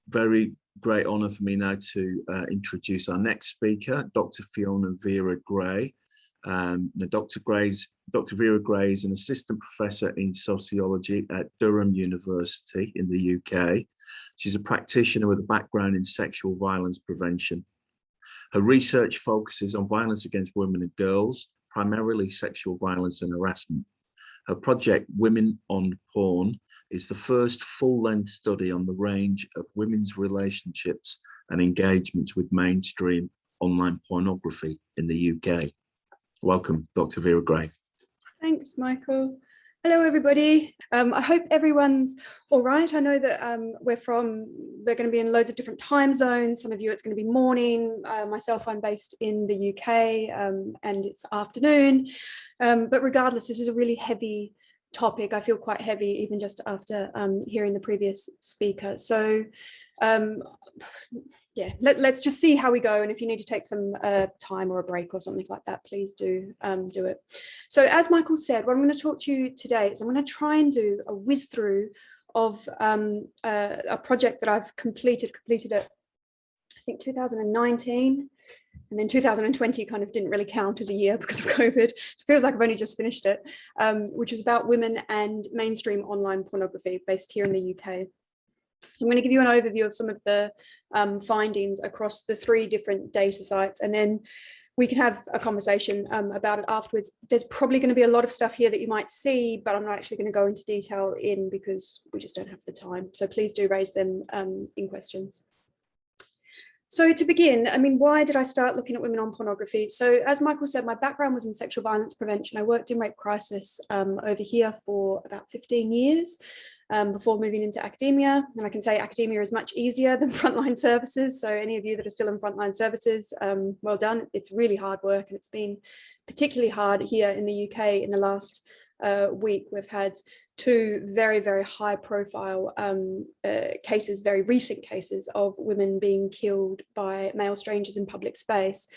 very great honour for me now to introduce our next speaker, Dr. Fiona Vera-Gray. Dr. Vera-Gray is an assistant professor in sociology at Durham University in the UK. She's a practitioner with a background in sexual violence prevention. Her research focuses on violence against women and girls, primarily sexual violence and harassment. Her project, Women on Porn, is the first full-length study on the range of women's relationships and engagements with mainstream online pornography in the UK. Welcome, Dr. Vera-Gray. Thanks, Michael. Hello, everybody. I hope everyone's all right. I know that we're going to be in loads of different time zones. Some of you, it's going to be morning. Myself, I'm based in the UK and it's afternoon. But regardless, this is a really heavy topic. I feel quite heavy even just after hearing the previous speaker. So yeah, let's just see how we go. And if you need to take some time or a break or something like that, please do it. So as Michael said, what I'm going to talk to you today is I'm going to try and do a whiz through of a project that I've completed it, I think 2019. And then 2020 kind of didn't really count as a year because of COVID. It feels like I've only just finished it, which is about women and mainstream online pornography based here in the UK. I'm going to give you an overview of some of the findings across the 3 different data sites, and then we can have a conversation about it afterwards. There's probably going to be a lot of stuff here that you might see, but I'm not actually going to go into detail because we just don't have the time. So please do raise them in questions. So to begin, I mean, why did I start looking at women on pornography? So as Michael said, my background was in sexual violence prevention. I worked in rape crisis over here for about 15 years before moving into academia. And I can say academia is much easier than frontline services. So any of you that are still in frontline services, well done. It's really hard work, and it's been particularly hard here in the UK in the last week. We've had 2 very, very high profile cases, very recent cases of women being killed by male strangers in public space,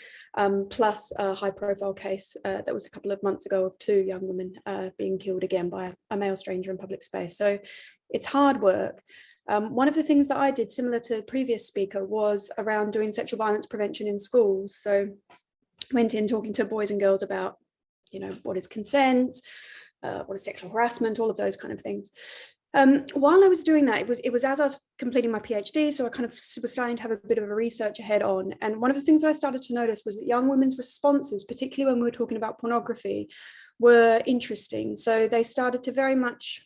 plus a high profile case that was a couple of months ago of 2 young women being killed again by a male stranger in public space. So it's hard work. One of the things that I did, similar to the previous speaker, was around doing sexual violence prevention in schools. So went in talking to boys and girls about, you know, what is consent, what is sexual harassment, all of those kind of things. While I was doing that, it was as I was completing my PhD, so I kind of was starting to have a bit of a research ahead on. And one of the things that I started to notice was that young women's responses, particularly when we were talking about pornography, were interesting. So they started to very much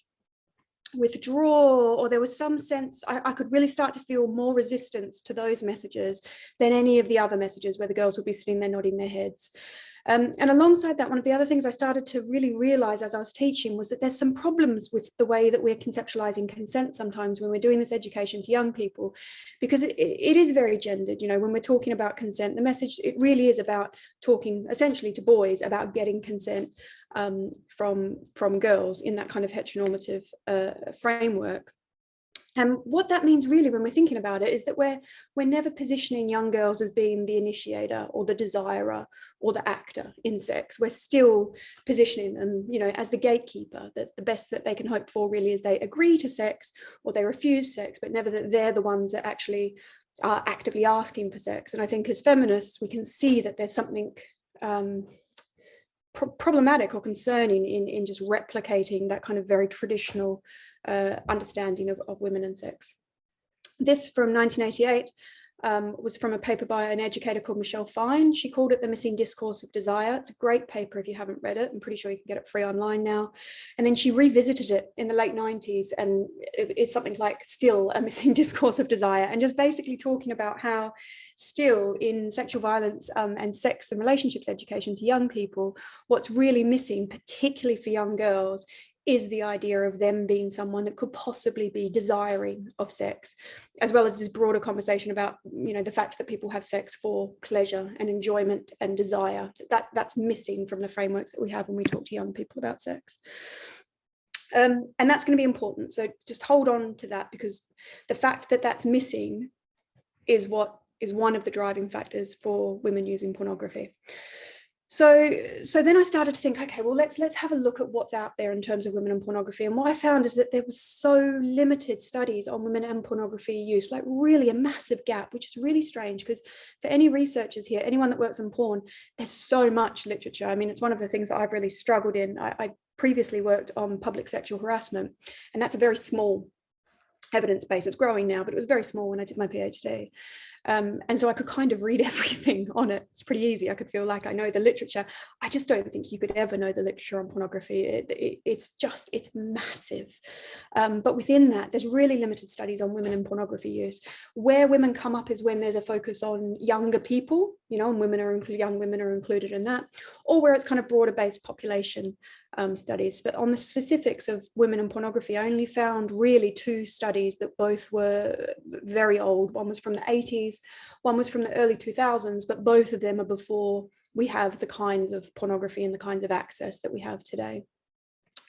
withdraw, or there was some sense, I could really start to feel more resistance to those messages than any of the other messages where the girls would be sitting there nodding their heads. And alongside that, one of the other things I started to really realize as I was teaching was that there's some problems with the way that we're conceptualizing consent sometimes when we're doing this education to young people, because it is very gendered. You know, when we're talking about consent, the message, it really is about talking essentially to boys about getting consent from girls in that kind of heteronormative framework. And what that means really when we're thinking about it is that we're never positioning young girls as being the initiator or the desirer or the actor in sex. We're still positioning them, you know, as the gatekeeper, that the best that they can hope for really is they agree to sex or they refuse sex, but never that they're the ones that actually are actively asking for sex. And I think as feminists, we can see that there's something problematic or concerning in just replicating that kind of very traditional understanding of women and sex. This from 1988 was from a paper by an educator called Michelle Fine. She called it The Missing Discourse of Desire. It's a great paper if you haven't read it. I'm pretty sure you can get it free online now. And then she revisited it in the late 90s, and it's something like Still a Missing Discourse of Desire, and just basically talking about how still in sexual violence and sex and relationships education to young people, what's really missing, particularly for young girls, is the idea of them being someone that could possibly be desiring of sex, as well as this broader conversation about, you know, the fact that people have sex for pleasure and enjoyment and desire. That's missing from the frameworks that we have when we talk to young people about sex. And that's going to be important. So just hold on to that, because the fact that that's missing is what is one of the driving factors for women using pornography. So then I started to think, okay, well, let's have a look at what's out there in terms of women and pornography. And what I found is that there was so limited studies on women and pornography use, like really a massive gap, which is really strange, because for any researchers here, anyone that works on porn, there's so much literature. I mean, it's one of the things that I've really struggled in. I previously worked on public sexual harassment, and that's a very small evidence base. It's growing now, but it was very small when I did my PhD. And so I could kind of read everything on it. It's pretty easy. I could feel like I know the literature. I just don't think you could ever know the literature on pornography. It's massive. But within that, there's really limited studies on women in pornography use. Where women come up is when there's a focus on younger people, you know, and young women are included in that, or where it's kind of broader based population studies. But on the specifics of women and pornography, I only found really 2 studies that both were very old. One was from the 80s, one was from the early 2000s, but both of them are before we have the kinds of pornography and the kinds of access that we have today.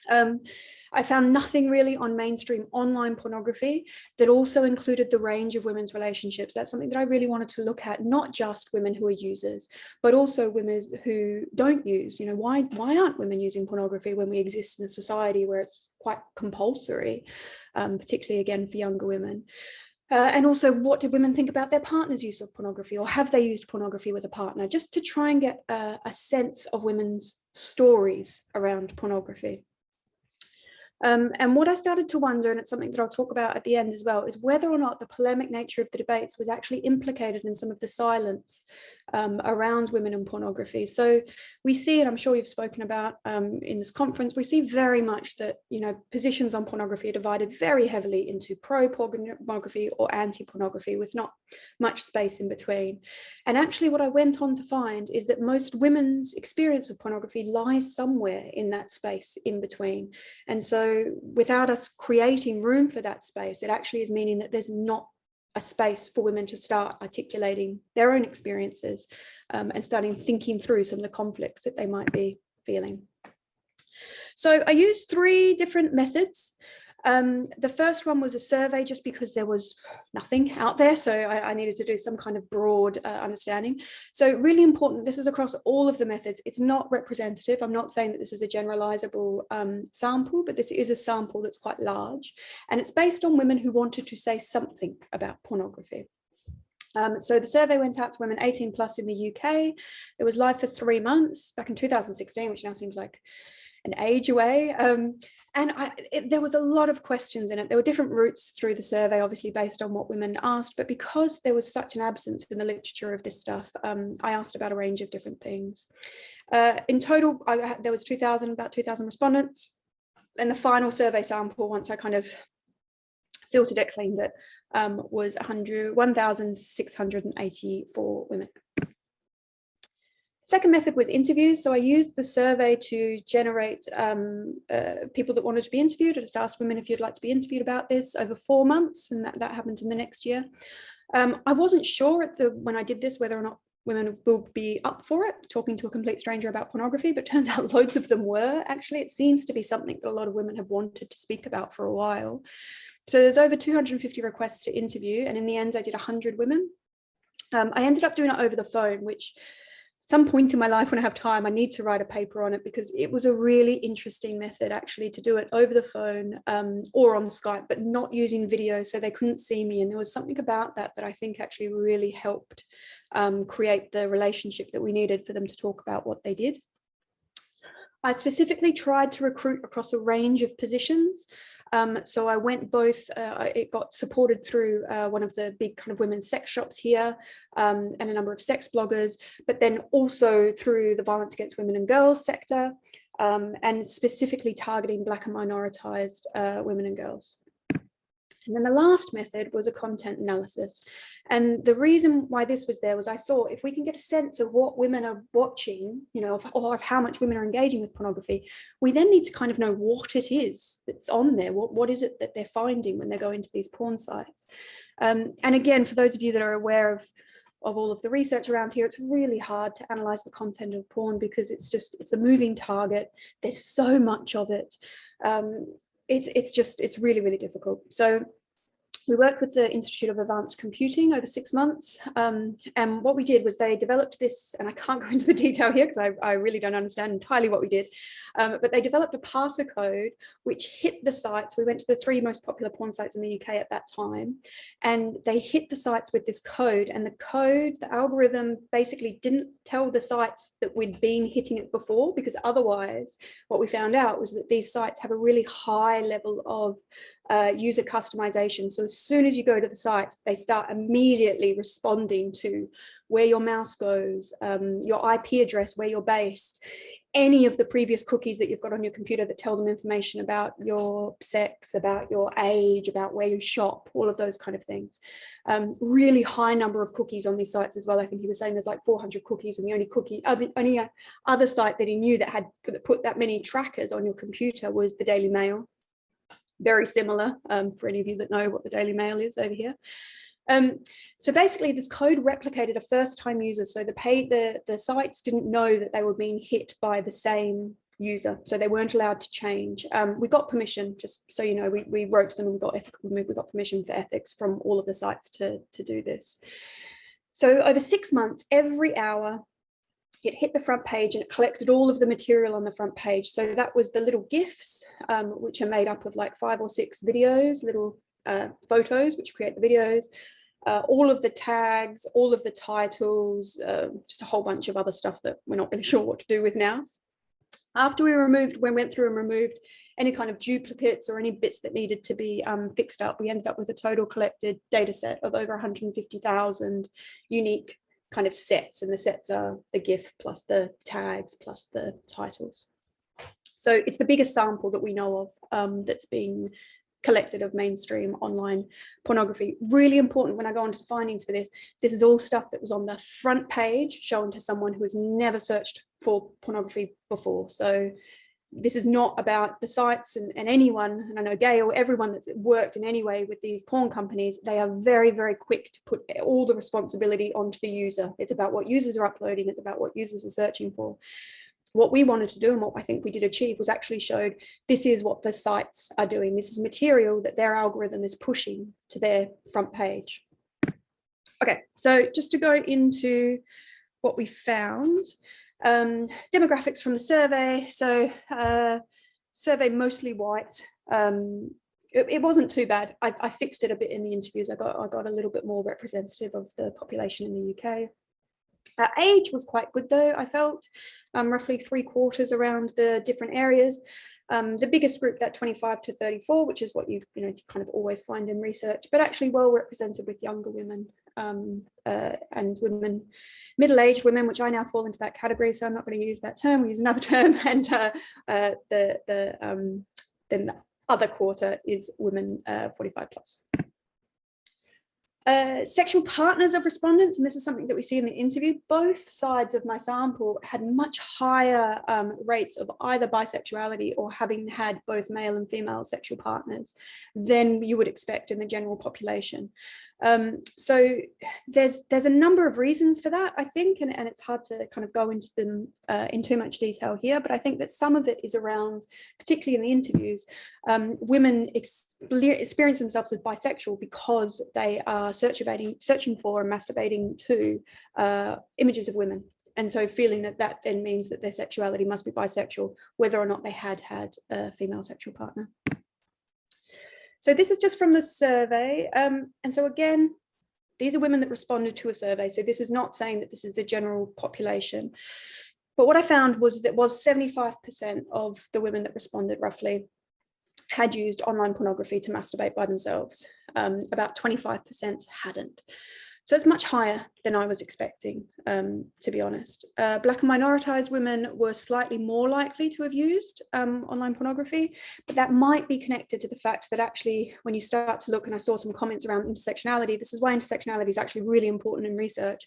I found nothing really on mainstream online pornography that also included the range of women's relationships. That's something that I really wanted to look at, not just women who are users, but also women who don't use. You know, why aren't women using pornography when we exist in a society where it's quite compulsory, particularly again for younger women? And also, what did women think about their partner's use of pornography, or have they used pornography with a partner, just to try and get a sense of women's stories around pornography. And what I started to wonder, and it's something that I'll talk about at the end as well, is whether or not the polemic nature of the debates was actually implicated in some of the silence around women and pornography. So we see, and I'm sure you've spoken about in this conference, we see very much that, you know, positions on pornography are divided very heavily into pro-pornography or anti-pornography, with not much space in between. And actually what I went on to find is that most women's experience of pornography lies somewhere in that space in between. And so without us creating room for that space, it actually is meaning that there's not a space for women to start articulating their own experiences and starting thinking through some of the conflicts that they might be feeling. So I used 3 different methods. The first one was a survey, just because there was nothing out there, so I needed to do some kind of broad understanding. So really important, this is across all of the methods. It's not representative. I'm not saying that this is a generalizable sample, but this is a sample that's quite large, and it's based on women who wanted to say something about pornography. So the survey went out to women 18 plus in the UK. It was live for 3 months back in 2016, which now seems like an age away. And there was a lot of questions in it. There were different routes through the survey, obviously based on what women asked, but because there was such an absence in the literature of this stuff, I asked about a range of different things. In total, there was about 2,000 respondents. And the final survey sample, once I kind of filtered it, cleaned it, was 1,684 women. Second method was interviews. So I used the survey to generate people that wanted to be interviewed. I just asked women if you'd like to be interviewed about this over 4 months, and that happened in the next year. I wasn't sure when I did this whether or not women will be up for it, talking to a complete stranger about pornography, but turns out loads of them were. Actually, it seems to be something that a lot of women have wanted to speak about for a while. So there's over 250 requests to interview, and in the end I did 100 women. I ended up doing it over the phone, which some point in my life when I have time, I need to write a paper on it, because it was a really interesting method actually to do it over the phone or on Skype, but not using video, so they couldn't see me. And there was something about that I think actually really helped create the relationship that we needed for them to talk about what they did. I specifically tried to recruit across a range of positions. So I went both, it got supported through one of the big kind of women's sex shops here and a number of sex bloggers, but then also through the violence against women and girls sector, and specifically targeting Black and minoritized women and girls. And then the last method was a content analysis. And the reason why this was there was I thought if we can get a sense of what women are watching, you know, or of how much women are engaging with pornography, we then need to kind of know what it is that's on there. What is it that they're finding when they're going to these porn sites? And again, for those of you that are aware of all of the research around here, it's really hard to analyze the content of porn because it's a moving target. There's so much of it. It's really, really difficult. So We worked with the Institute of Advanced Computing over 6 months. And what we did was they developed this, and I can't go into the detail here because I really don't understand entirely what we did, but they developed a parser code which hit the sites. We went to the 3 most popular porn sites in the UK at that time, and they hit the sites with this code, and the algorithm basically didn't tell the sites that we'd been hitting it before, because otherwise what we found out was that these sites have a really high level of user customization. So as soon as you go to the site, they start immediately responding to where your mouse goes, your IP address, where you're based, any of the previous cookies that you've got on your computer that tell them information about your sex, about your age, about where you shop, all of those kind of things. Really high number of cookies on these sites as well. I think he was saying there's like 400 cookies, and the only other site that he knew that put that many trackers on your computer was the Daily Mail. Very similar, for any of you that know what the Daily Mail is over here. So basically this code replicated a first-time user. So the sites didn't know that they were being hit by the same user, so they weren't allowed to change. We got permission, just so you know, we wrote to them and we got permission for ethics from all of the sites to do this. So over 6 months, every hour, it hit the front page and it collected all of the material on the front page. So that was the little GIFs, which are made up of like 5 or 6 videos, little photos, which create the videos, all of the tags, all of the titles, just a whole bunch of other stuff that we're not really sure what to do with now. After we went through and removed any kind of duplicates or any bits that needed to be fixed up, we ended up with a total collected data set of over 150,000 unique kind of sets, and the sets are the GIF plus the tags plus the titles. So it's the biggest sample that we know of that's being collected of mainstream online pornography. Really important when I go on to the findings for this. This is all stuff that was on the front page shown to someone who has never searched for pornography before. So this is not about the sites and anyone, and I know Gail, everyone that's worked in any way with these porn companies, they are very, very quick to put all the responsibility onto the user. It's about what users are uploading, it's about what users are searching for. What we wanted to do, and what I think we did achieve, was actually showed this is what the sites are doing. This is material that their algorithm is pushing to their front page. Okay, so just to go into what we found. Demographics from the survey. So survey mostly white. It wasn't too bad. I fixed it a bit in the interviews. I got a little bit more representative of the population in the UK. Age was quite good though, I felt, roughly 3/4 around the different areas. The biggest group, that 25 to 34, which is what you kind of always find in research, but actually well represented with younger women and women, middle-aged women, which I now fall into that category, so I'm not going to use that term, we'll use another term. And then the other quarter is women 45 plus. Sexual partners of respondents, and this is something that we see in the interview, both sides of my sample had much higher rates of either bisexuality or having had both male and female sexual partners than you would expect in the general population. So there's a number of reasons for that, I think, and it's hard to kind of go into them in too much detail here, but I think that some of it is around, particularly in the interviews, women experience themselves as bisexual because they are searching for and masturbating to images of women. And so feeling that then means that their sexuality must be bisexual, whether or not they had a female sexual partner. So this is just from the survey. And so again, these are women that responded to a survey. So this is not saying that this is the general population. But what I found was that 75% of the women that responded roughly had used online pornography to masturbate by themselves. About 25% hadn't. So it's much higher than I was expecting, to be honest. Black and minoritized women were slightly more likely to have used online pornography, but that might be connected to the fact that actually when you start to look, and I saw some comments around intersectionality, this is why intersectionality is actually really important in research,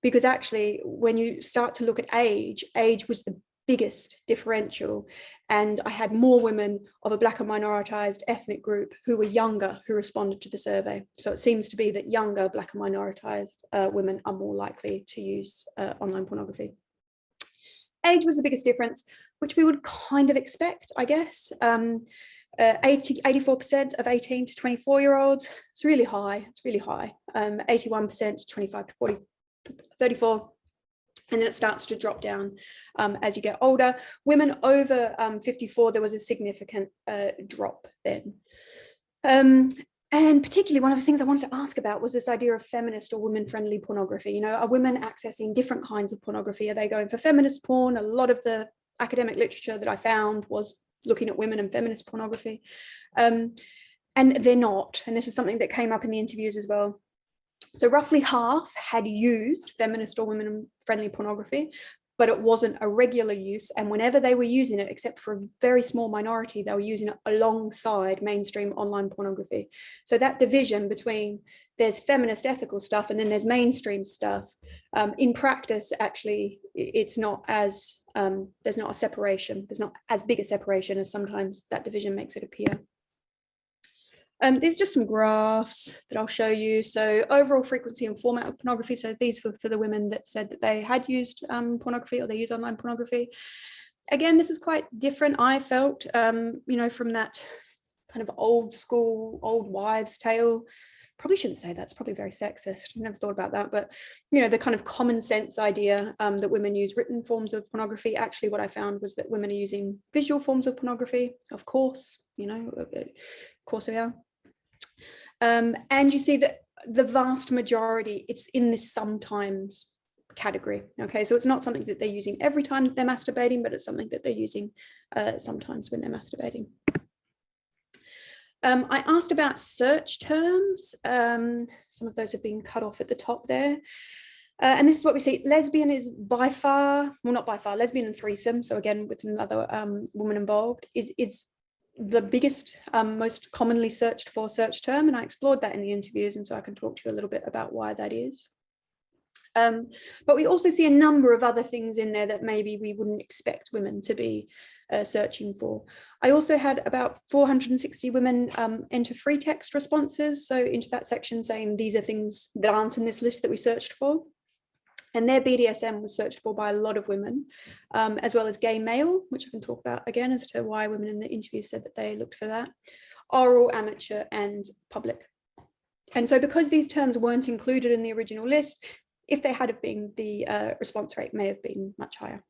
because actually when you start to look at age was the biggest differential, and I had more women of a black and minoritized ethnic group who were younger who responded to the survey. So it seems to be that younger black and minoritized women are more likely to use online pornography. Age was the biggest difference, which we would kind of expect, I guess. 84% of 18 to 24-year-olds. It's really high. It's really high. 81% 25 to 40, 34. And then it starts to drop down as you get older. Women over 54, there was a significant drop then. And particularly one of the things I wanted to ask about was this idea of feminist or women-friendly pornography. You know, are women accessing different kinds of pornography? Are they going for feminist porn? A lot of the academic literature that I found was looking at women and feminist pornography. And they're not. And this is something that came up in the interviews as well. So roughly half had used feminist or women-friendly pornography, but it wasn't a regular use. And whenever they were using it, except for a very small minority, they were using it alongside mainstream online pornography. So that division between there's feminist ethical stuff and then there's mainstream stuff, in practice, actually, it's not as, there's not a separation. There's not as big a separation as sometimes that division makes it appear. There's just some graphs that I'll show you. So overall frequency and format of pornography. So these were for the women that said that they had used pornography or they use online pornography. Again, this is quite different, I felt, you know, from that kind of old school, old wives' tale. Probably shouldn't say that, it's probably very sexist. I never thought about that, but you know, the kind of common sense idea that women use written forms of pornography. Actually, what I found was that women are using visual forms of pornography, of course, you know, of course we are. And you see that the vast majority, it's in this sometimes category. Okay, so it's not something that they're using every time they're masturbating, but it's something that they're using sometimes when they're masturbating. I asked about search terms. Some of those have been cut off at the top there. And this is what we see. Lesbian is by far, well, not by far, lesbian and threesome. So again, with another woman involved, is the biggest, most commonly searched for search term. And I explored that in the interviews. And so I can talk to you a little bit about why that is. But we also see a number of other things in there that maybe we wouldn't expect women to be searching for. I also had about 460 women enter free text responses, so into that section saying these are things that aren't in this list that we searched for. And their BDSM was searched for by a lot of women, as well as gay male, which I can talk about again as to why women in the interview said that they looked for that, oral, amateur, and public. And so because these terms weren't included in the original list, if they had been, the response rate may have been much higher.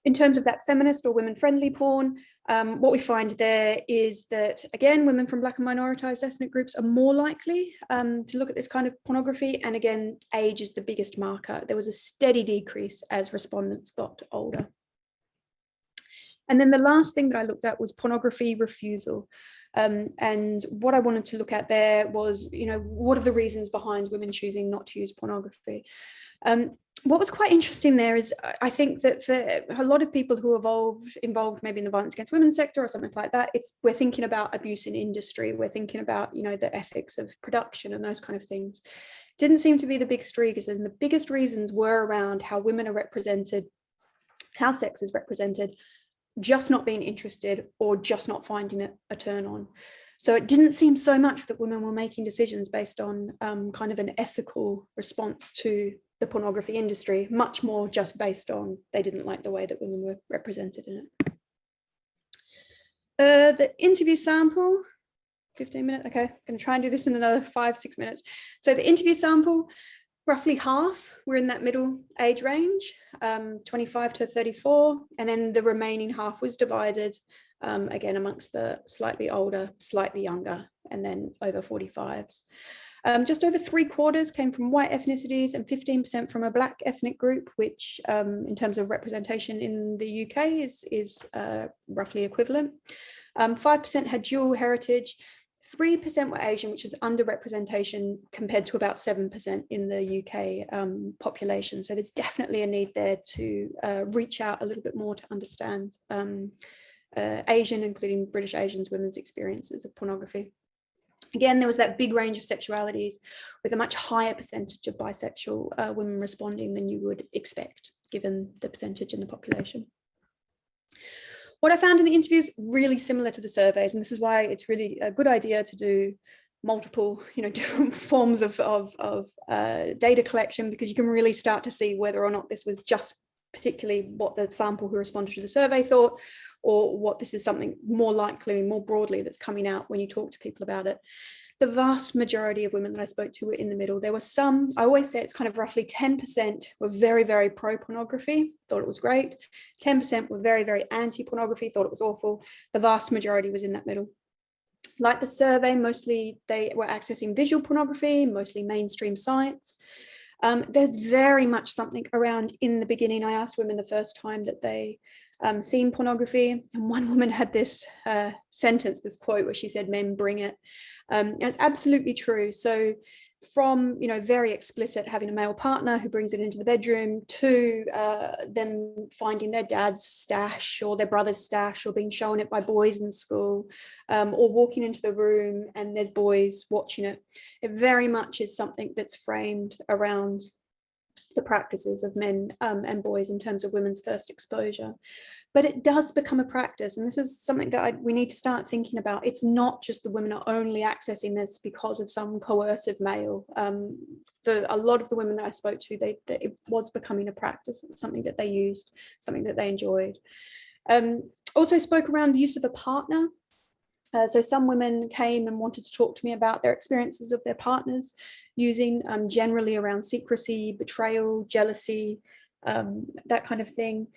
In terms of that feminist or women-friendly porn, what we find there is that, again, women from Black and minoritized ethnic groups are more likely to look at this kind of pornography. And again, age is the biggest marker. There was a steady decrease as respondents got older. And then the last thing that I looked at was pornography refusal. And what I wanted to look at there was, you know, what are the reasons behind women choosing not to use pornography? What was quite interesting there is I think that for a lot of people who are involved maybe in the violence against women sector or something like that, we're thinking about abuse in industry. We're thinking about, you know, the ethics of production and those kind of things. Didn't seem to be the biggest reasons. And the biggest reasons were around how women are represented, how sex is represented, just not being interested or just not finding it a turn on. So it didn't seem so much that women were making decisions based on kind of an ethical response to the pornography industry, much more just based on they didn't like the way that women were represented in it. The interview sample, 15 minutes, okay, I'm going to try and do this in another 5-6 minutes. So the interview sample, roughly half were in that middle age range, 25 to 34, and then the remaining half was divided again amongst the slightly older, slightly younger, and then over 45s. Just over 3/4 came from white ethnicities and 15% from a Black ethnic group, which in terms of representation in the UK is roughly equivalent. 5% had dual heritage, 3% were Asian, which is underrepresentation compared to about 7% in the UK population. So there's definitely a need there to reach out a little bit more to understand Asian, including British Asians, women's experiences of pornography. Again, there was that big range of sexualities with a much higher percentage of bisexual women responding than you would expect, given the percentage in the population. What I found in the interviews really similar to the surveys, and this is why it's really a good idea to do multiple, you know, different forms of data collection, because you can really start to see whether or not this was just particularly what the sample who responded to the survey thought, or what this is something more likely, more broadly, that's coming out when you talk to people about it. The vast majority of women that I spoke to were in the middle. There were some, I always say it's kind of roughly 10% were very, very pro-pornography, thought it was great. 10% were very, very anti-pornography, thought it was awful. The vast majority was in that middle. Like the survey, mostly they were accessing visual pornography, mostly mainstream sites. There's very much something around in the beginning. I asked women the first time that they seen pornography, and one woman had this sentence, this quote where she said, "Men bring it." It's absolutely true. So from, you know, very explicit having a male partner who brings it into the bedroom, to them finding their dad's stash or their brother's stash, or being shown it by boys in school, or walking into the room and there's boys watching it. It very much is something that's framed around the practices of men and boys in terms of women's first exposure. But it does become a practice, and this is something that we need to start thinking about. It's not just the women are only accessing this because of some coercive male. For a lot of the women that I spoke to, it was becoming a practice, something that they used, something that they enjoyed. Also spoke around the use of a partner. So some women came and wanted to talk to me about their experiences of their partners using, generally around secrecy, betrayal, jealousy, that kind of thing.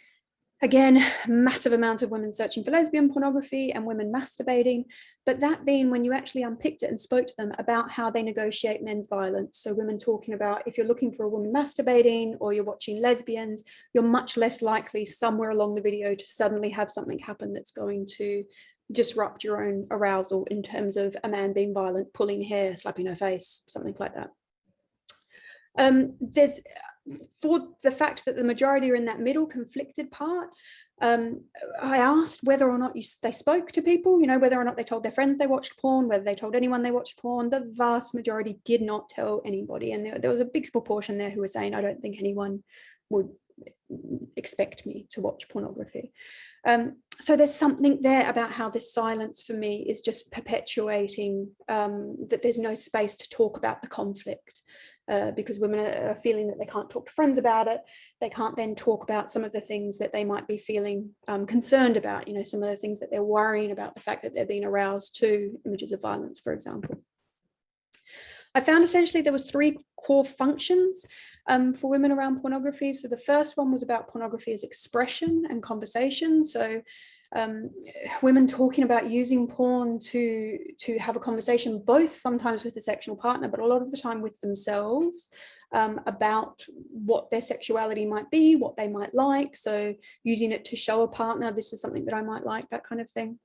Again, massive amount of women searching for lesbian pornography and women masturbating, but that being when you actually unpicked it and spoke to them about how they negotiate men's violence. So women talking about, if you're looking for a woman masturbating or you're watching lesbians, you're much less likely somewhere along the video to suddenly have something happen that's going to disrupt your own arousal, in terms of a man being violent, pulling hair, slapping her face, something like that. There's, for the fact that the majority are in that middle conflicted part, I asked whether or not they spoke to people, you know, whether or not they told their friends they watched porn, whether they told anyone they watched porn. The vast majority did not tell anybody, and there was a big proportion there who were saying, I don't think anyone would expect me to watch pornography. So there's something there about how this silence for me is just perpetuating that there's no space to talk about the conflict, because women are feeling that they can't talk to friends about it. They can't then talk about some of the things that they might be feeling concerned about, you know, some of the things that they're worrying about, the fact that they're being aroused to images of violence, for example. I found essentially there was 3 core functions for women around pornography. So the first one was about pornography as expression and conversation. So women talking about using porn to have a conversation, both sometimes with the sexual partner, but a lot of the time with themselves, about what their sexuality might be, what they might like. So using it to show a partner, this is something that I might like, that kind of thing.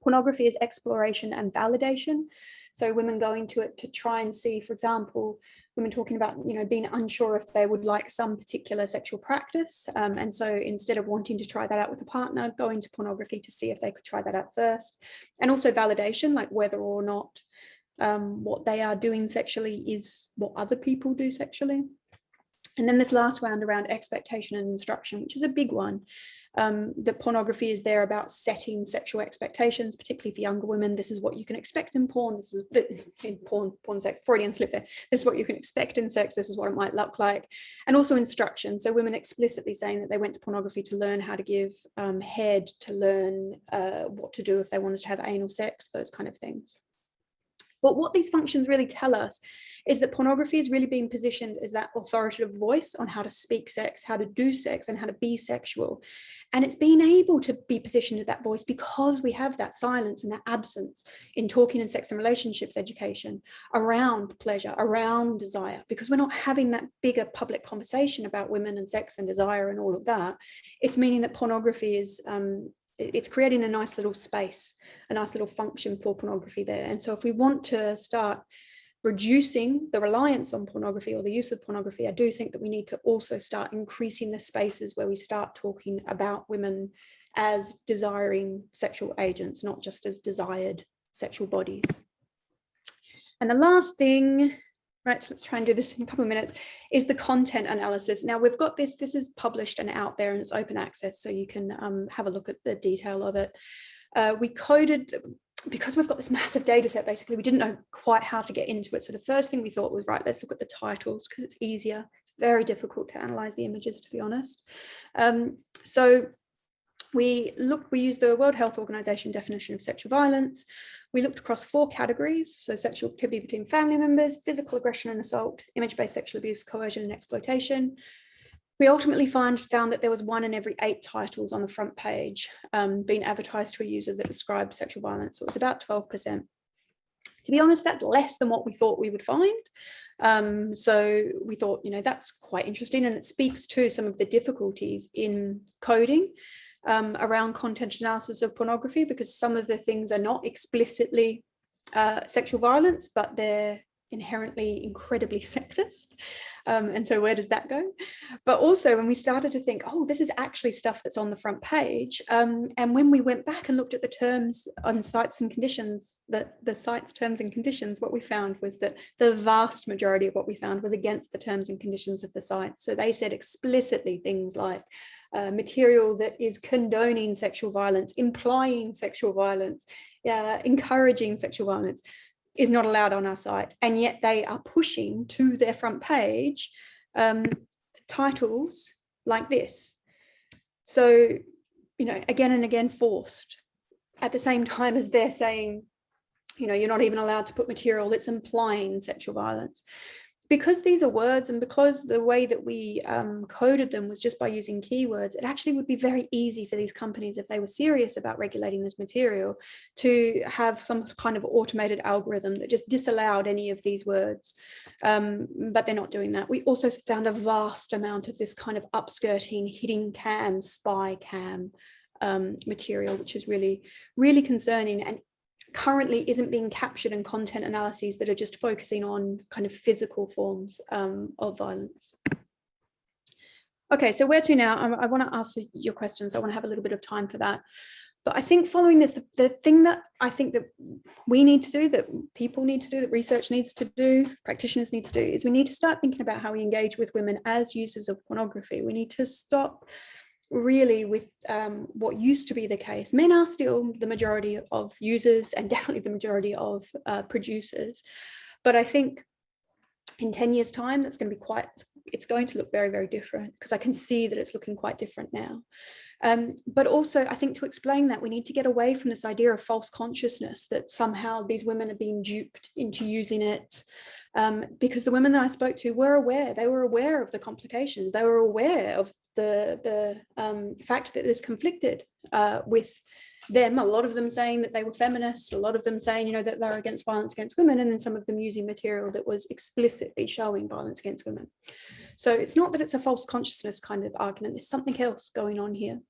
Pornography is exploration and validation. So women going to it to try and see, for example, women talking about, you know, being unsure if they would like some particular sexual practice. And so instead of wanting to try that out with a partner, going to pornography to see if they could try that out first. And also validation, like whether or not what they are doing sexually is what other people do sexually. And then this last round around expectation and instruction, which is a big one. The pornography is there about setting sexual expectations, particularly for younger women. This is what you can expect in porn. This is in porn sex, Freudian slip there. This is what you can expect in sex. This is what it might look like. And also instruction. So women explicitly saying that they went to pornography to learn how to give head, to learn what to do if they wanted to have anal sex, those kind of things. But what these functions really tell us is that pornography is really being positioned as that authoritative voice on how to speak sex, how to do sex, and how to be sexual. And it's being able to be positioned as that voice because we have that silence and that absence in talking and sex and relationships education around pleasure, around desire, because we're not having that bigger public conversation about women and sex and desire and all of that. It's meaning that pornography is it's creating a nice little space, a nice little function for pornography there. And so if we want to start reducing the reliance on pornography or the use of pornography, I do think that we need to also start increasing the spaces where we start talking about women as desiring sexual agents, not just as desired sexual bodies. And the last thing, right, let's try and do this in a couple of minutes, is the content analysis. Now we've got this is published and out there and it's open access, so you can have a look at the detail of it. We coded, because we've got this massive data set, basically, we didn't know quite how to get into it. So the first thing we thought was, right, let's look at the titles because it's easier. It's very difficult to analyze the images, to be honest. So we used the World Health Organization definition of sexual violence. We looked across 4 categories, so sexual activity between family members, physical aggression and assault, image-based sexual abuse, coercion and exploitation. We ultimately found that there was 1 in every 8 titles on the front page being advertised to a user that described sexual violence. So it was about 12%. To be honest, that's less than what we thought we would find. So we thought, that's quite interesting, and it speaks to some of the difficulties in coding around content analysis of pornography, because some of the things are not explicitly sexual violence, but they're inherently incredibly sexist. And so where does that go? But also when we started to think, oh, this is actually stuff that's on the front page. And when we went back and looked at the terms on sites and conditions, the site's terms and conditions, what we found was that the vast majority of what we found was against the terms and conditions of the site. So they said explicitly things like material that is condoning sexual violence, implying sexual violence, encouraging sexual violence is not allowed on our site. And yet they are pushing to their front page titles like this. So, again and again forced, at the same time as they're saying, you're not even allowed to put material that's implying sexual violence. Because these are words, and because the way that we coded them was just by using keywords, it actually would be very easy for these companies, if they were serious about regulating this material, to have some kind of automated algorithm that just disallowed any of these words. But they're not doing that. We also found a vast amount of this kind of upskirting, hidden cam, spy cam material, which is really, really concerning, and currently isn't being captured in content analyses that are just focusing on kind of physical forms of violence. Okay, so where to now? I want to answer your questions. I want to have a little bit of time for that. But I think following this, the thing that I think that we need to do, that people need to do, that research needs to do, practitioners need to do, is we need to start thinking about how we engage with women as users of pornography. We need to stop really with what used to be the case. Men are still the majority of users and definitely the majority of producers. But I think in 10 years' time, that's going to be it's going to look very, very different, because I can see that it's looking quite different now. But also, I think to explain that, we need to get away from this idea of false consciousness that somehow these women are being duped into using it. Because the women that I spoke to were aware. They were aware of the complications. They were aware of the fact that this conflicted with them. A lot of them saying that they were feminists, a lot of them saying, that they're against violence against women, and then some of them using material that was explicitly showing violence against women. So it's not that it's a false consciousness kind of argument. There's something else going on here.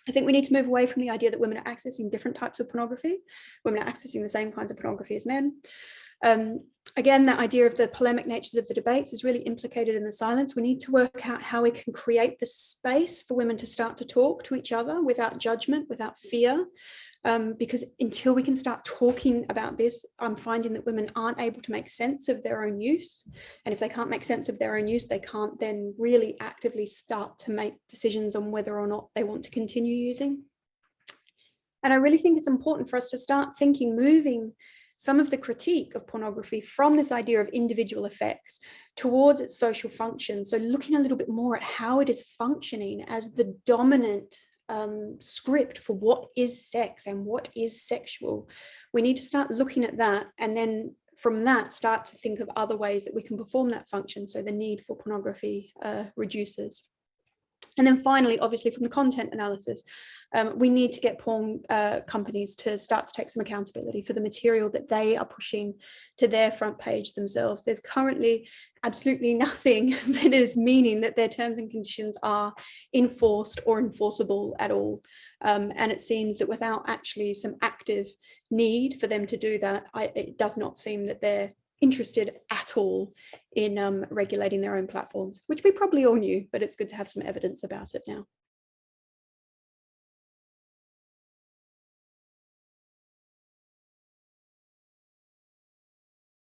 I think we need to move away from the idea that women are accessing different types of pornography. Women are accessing the same kinds of pornography as men. Again, that idea of the polemic natures of the debates is really implicated in the silence. We need to work out how we can create the space for women to start to talk to each other without judgment, without fear. Because until we can start talking about this, I'm finding that women aren't able to make sense of their own use. And if they can't make sense of their own use, they can't then really actively start to make decisions on whether or not they want to continue using. And I really think it's important for us to start moving some of the critique of pornography from this idea of individual effects towards its social function. So looking a little bit more at how it is functioning as the dominant script for what is sex and what is sexual. We need to start looking at that, and then from that start to think of other ways that we can perform that function, so the need for pornography reduces. And then finally, obviously, from the content analysis, we need to get porn companies to start to take some accountability for the material that they are pushing to their front page themselves. There's currently absolutely nothing that is meaning that their terms and conditions are enforced or enforceable at all. And it seems that without actually some active need for them to do that, it does not seem that they're interested at all in regulating their own platforms, which we probably all knew, but it's good to have some evidence about it now.